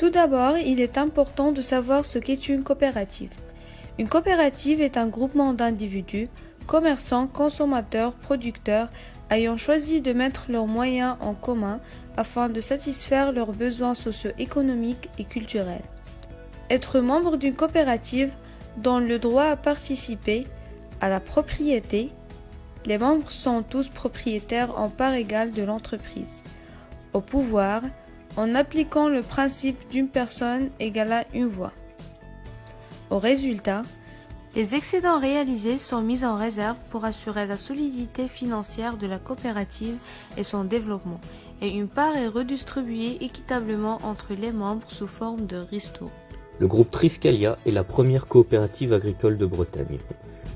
Tout d'abord, il est important de savoir ce qu'est une coopérative. Une coopérative est un groupement d'individus, commerçants, consommateurs, producteurs, ayant choisi de mettre leurs moyens en commun afin de satisfaire leurs besoins socio-économiques et culturels. Être membre d'une coopérative donne le droit à participer à la propriété. Les membres sont tous propriétaires en part égale de l'entreprise. Au pouvoir, en appliquant le principe d'une personne égale à une voix. Au résultat, les excédents réalisés sont mis en réserve pour assurer la solidité financière de la coopérative et son développement, et une part est redistribuée équitablement entre les membres sous forme de ristournes. Le groupe Triskalia est la première coopérative agricole de Bretagne.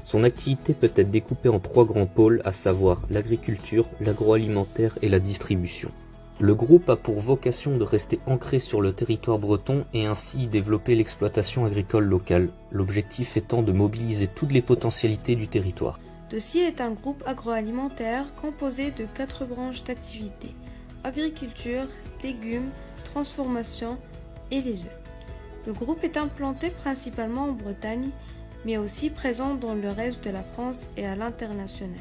Son activité peut être découpée en 3 grands pôles, à savoir l'agriculture, l'agroalimentaire et la distribution. Le groupe a pour vocation de rester ancré sur le territoire breton et ainsi développer l'exploitation agricole locale, l'objectif étant de mobiliser toutes les potentialités du territoire. Dossier est un groupe agroalimentaire composé de 4 branches d'activité: agriculture, légumes, transformation et les œufs. Le groupe est implanté principalement en Bretagne, mais aussi présent dans le reste de la France et à l'international.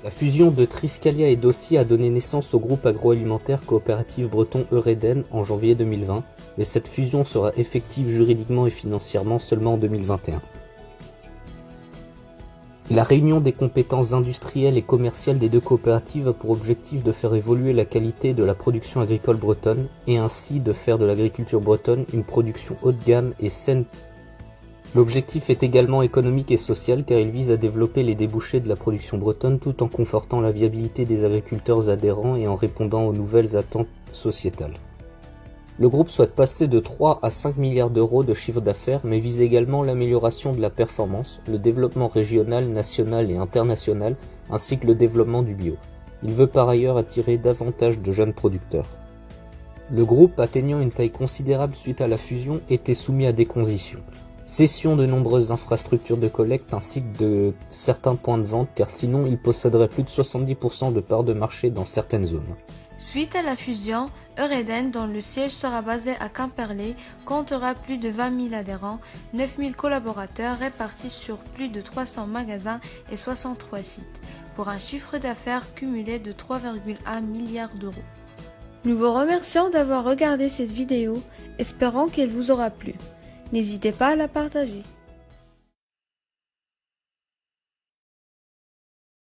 La fusion de Triskalia et Dossier a donné naissance au groupe agroalimentaire coopératif breton Eureden en janvier 2020, mais cette fusion sera effective juridiquement et financièrement seulement en 2021. La réunion des compétences industrielles et commerciales des 2 coopératives a pour objectif de faire évoluer la qualité de la production agricole bretonne et ainsi de faire de l'agriculture bretonne une production haut de gamme et saine. L'objectif est également économique et social car il vise à développer les débouchés de la production bretonne tout en confortant la viabilité des agriculteurs adhérents et en répondant aux nouvelles attentes sociétales. Le groupe souhaite passer de 3 à 5 milliards d'euros de chiffre d'affaires mais vise également l'amélioration de la performance, le développement régional, national et international ainsi que le développement du bio. Il veut par ailleurs attirer davantage de jeunes producteurs. Le groupe, atteignant une taille considérable suite à la fusion, était soumis à des conditions. Cession de nombreuses infrastructures de collecte ainsi que de certains points de vente car sinon il posséderait plus de 70% de parts de marché dans certaines zones. Suite à la fusion, Eureden, dont le siège sera basé à Quimperlé, comptera plus de 20 000 adhérents, 9 000 collaborateurs répartis sur plus de 300 magasins et 63 sites, pour un chiffre d'affaires cumulé de 3,1 milliards d'euros. Nous vous remercions d'avoir regardé cette vidéo, espérant qu'elle vous aura plu. N'hésitez pas à la partager.